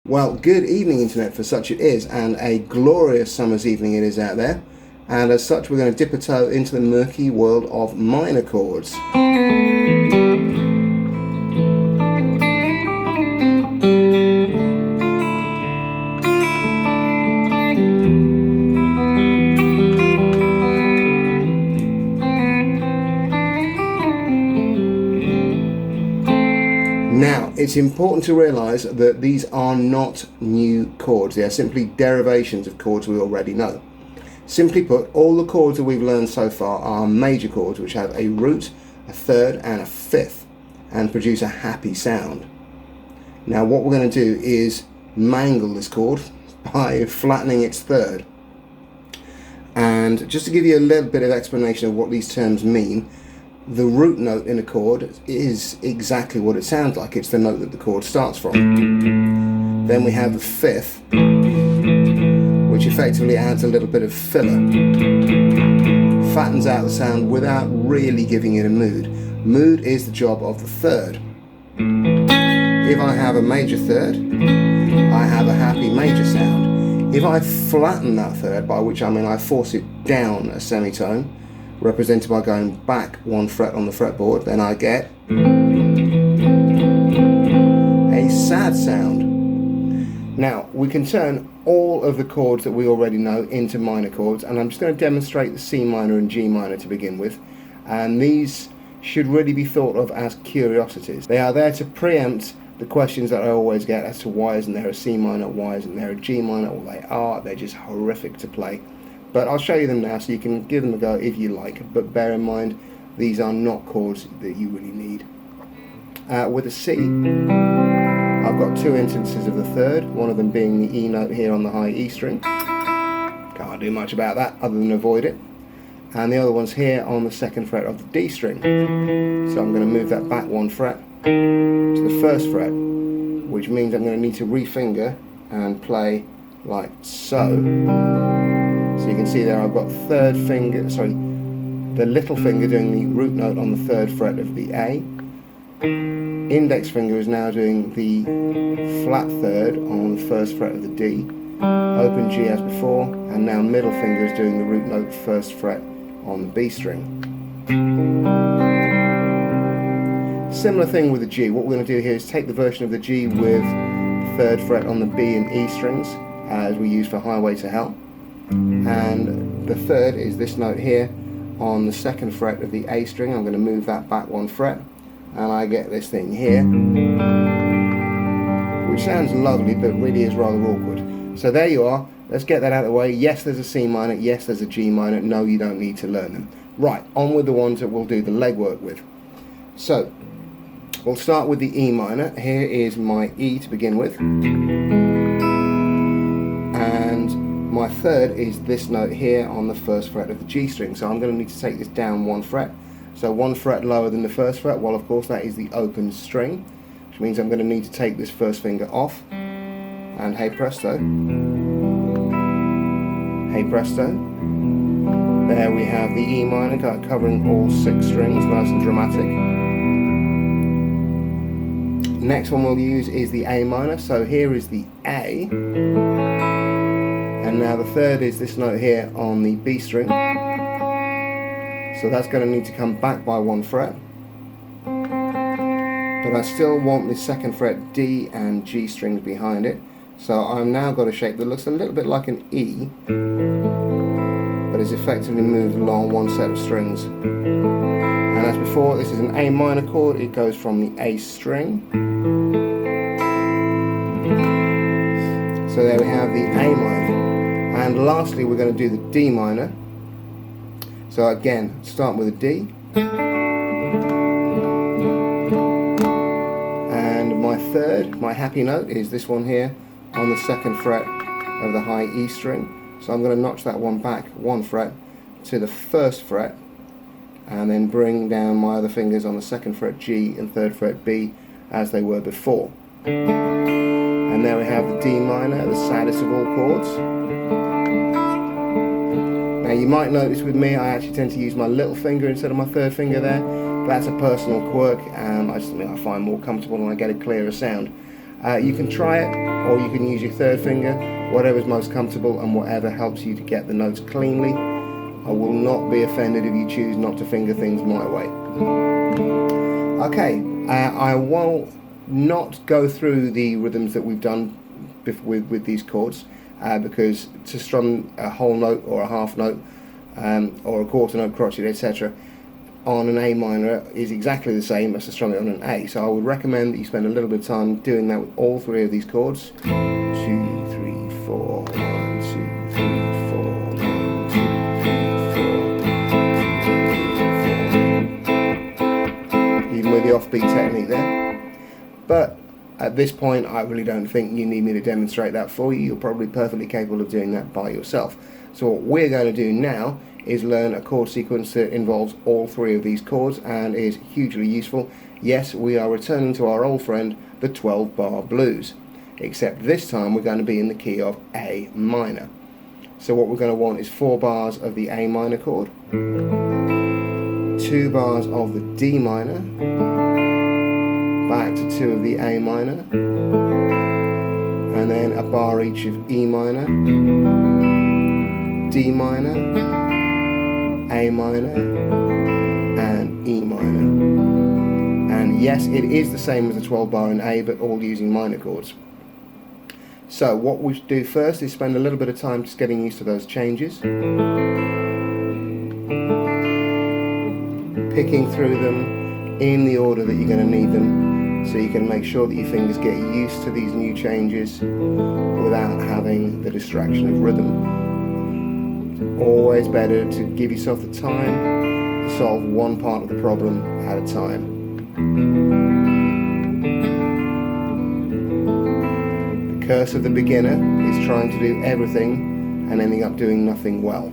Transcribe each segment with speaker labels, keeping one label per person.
Speaker 1: Well, good evening Internet, for such it is, and a glorious summer's evening it is out there, and as such we're going to dip a toe into the murky world of minor chords. Now, it's important to realise that these are not new chords. They are simply derivations of chords we already know. Simply put, all the chords that we've learned so far are major chords which have a root, a third and a fifth and produce a happy sound. Now what we're going to do is mangle this chord by flattening its third. And just to give you a little bit of explanation of what these terms mean, the root note in a chord is exactly what it sounds like. It's the note that the chord starts from. Then we have the fifth, which effectively adds a little bit of filler. Fattens out the sound without really giving it a mood. Mood is the job of the third. If I have a major third, I have a happy major sound. If I flatten that third, by which I mean I force it down a semitone, represented by going back one fret on the fretboard, then I get a sad sound. Now we can turn all of the chords that we already know into minor chords, and I'm just going to demonstrate the C minor and G minor to begin with, and these should really be thought of as curiosities. They are there to preempt the questions that I always get as to why isn't there a C minor, why isn't there a G minor. Well, they're just horrific to play. But I'll show you them now so you can give them a go if you like, but bear in mind these are not chords that you really need. With a C, I've got two instances of the third, one of them being the E note here on the high E string. Can't do much about that other than avoid it. And the other one's here on the second fret of the D string. So I'm going to move that back one fret to the first fret, which means I'm going to need to refinger and play like so. So you can see there I've got the little finger doing the root note on the third fret of the A. Index finger is now doing the flat third on the first fret of the D. Open G as before, and now middle finger is doing the root note first fret on the B string. Similar thing with the G. What we're going to do here is take the version of the G with the third fret on the B and E strings, as we use for Highway to Hell. And the third is this note here on the second fret of the A string. I'm going to move that back one fret and I get this thing here, which sounds lovely but really is rather awkward. So there you are. Let's get that out of the way. Yes, there's a C minor, yes, there's a G minor. No, you don't need to learn them. Right, on with the ones that we'll do the legwork with. So we'll start with the E minor. Here is my E to begin with, and my third is this note here on the first fret of the G string. So I'm going to need to take this down one fret. So one fret lower than the first fret, well of course that is the open string, which means I'm going to need to take this first finger off, and hey presto, hey presto. There we have the E minor covering all 6 strings, nice and dramatic. Next one we'll use is the A minor. So here is the A, and now the third is this note here on the B string. So that's going to need to come back by one fret. But I still want the second fret D and G strings behind it. So I've now got a shape that looks a little bit like an E, but is effectively moved along one set of strings. And as before, this is an A minor chord. It goes from the A string. So there we have the A minor. And lastly we're going to do the D minor. So again, start with a D. And my third, my happy note, is this one here on the second fret of the high E string. So I'm going to notch that one back one fret to the first fret, and then bring down my other fingers on the second fret G and third fret B as they were before. And there we have the D minor, the saddest of all chords. Now you might notice with me I actually tend to use my little finger instead of my third finger there. That's a personal quirk, I find more comfortable and I get a clearer sound. You can try it. or you can use your third finger, whatever's most comfortable and whatever helps you to get the notes cleanly. I will not be offended if you choose not to finger things my way. Okay, I will not go through the rhythms that we've done with these chords, because to strum a whole note or a half note or a quarter note crotchet, etc. on an A minor is exactly the same as to strum it on an A. So I would recommend that you spend a little bit of time doing that with all three of these chords. 2, 3, 4, 1, 2, 3, 4, 1, 2, 3, 4. Even with the offbeat technique there. But at this point, I really don't think you need me to demonstrate that for you. You're probably perfectly capable of doing that by yourself. So what we're going to do now is learn a chord sequence that involves all three of these chords and is hugely useful. Yes, we are returning to our old friend, the 12-bar blues, except this time we're going to be in the key of A minor. So what we're going to want is 4 bars of the A minor chord, 2 bars of the D minor, back to 2 of the A minor, and then a bar each of E minor, D minor, A minor, and E minor. And yes, it is the same as the 12 bar in A, but all using minor chords. So what we do first is spend a little bit of time just getting used to those changes, picking through them in the order that you're going to need them, so you can make sure that your fingers get used to these new changes without having the distraction of rhythm. Always better to give yourself the time to solve one part of the problem at a time. The curse of the beginner is trying to do everything and ending up doing nothing well.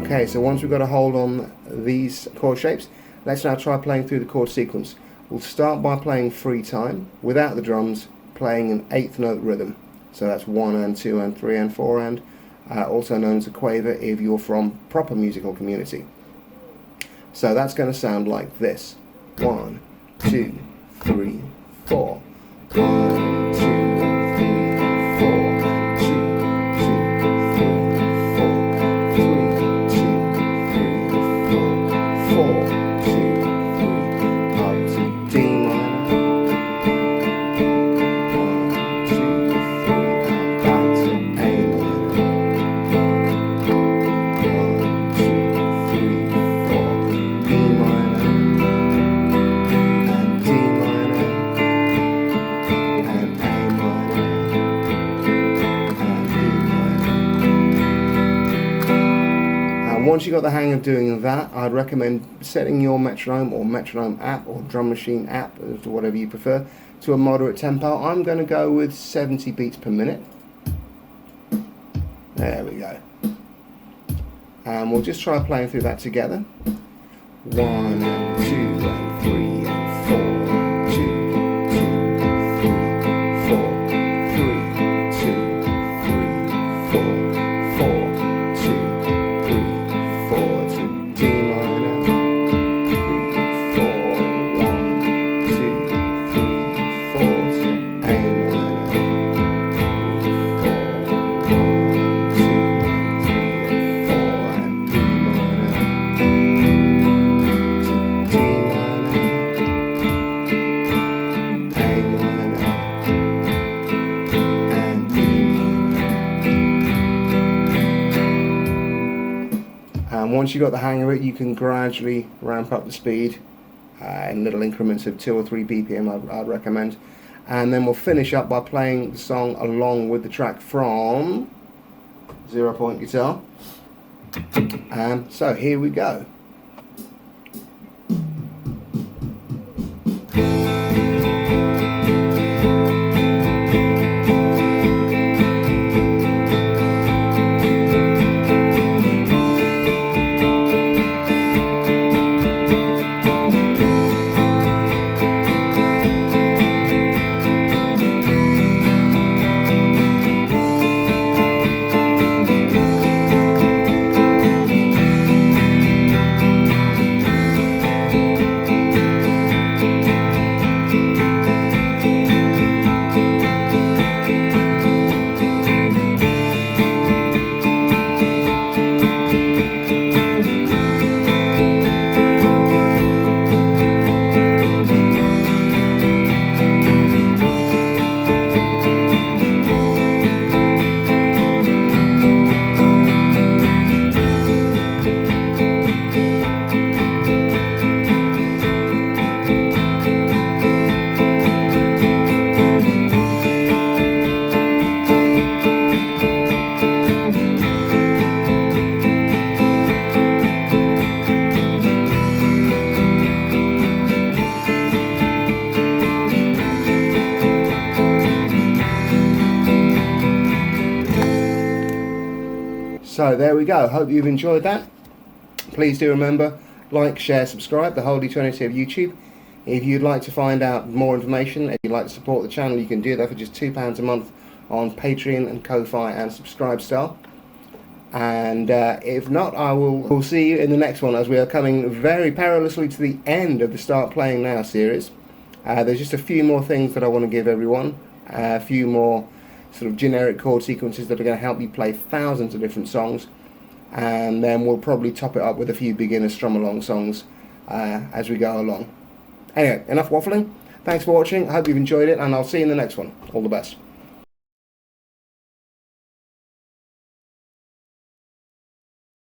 Speaker 1: Okay, so once we've got a hold on these chord shapes, let's now try playing through the chord sequence. We'll start by playing free time, without the drums, playing an 8th note rhythm. So that's 1 and 2 and 3 and 4 and, also known as a quaver if you're from proper musical community. So that's going to sound like this. 1, 2, 3, 4. 1, 2, 3, 4. Once you've got the hang of doing that, I'd recommend setting your metronome or metronome app or drum machine app, as to whatever you prefer, to a moderate tempo. I'm going to go with 70 beats per minute. There we go. And we'll just try playing through that together. 1 and 2 and 3 and 4. 2, once you've got the hang of it, you can gradually ramp up the speed in little increments of 2 or 3 BPM, I'd recommend. And then we'll finish up by playing the song along with the track from 0 Point Guitar. So here we go. So there we go. Hope you've enjoyed that. Please do remember, like, share, subscribe, the holy trinity of YouTube. If you'd like to find out more information, if you'd like to support the channel, you can do that for just £2 a month on Patreon and Ko-Fi and Subscribestar. And if not, we'll see you in the next one, as we are coming very perilously to the end of the Start Playing Now series. There's just a few more things that I want to give everyone, a few more sort of generic chord sequences that are going to help you play thousands of different songs, and then we'll probably top it up with a few beginner strum along songs as we go along. Anyway, enough waffling. Thanks for watching. I hope you've enjoyed it, and I'll see you in the next one. All the best.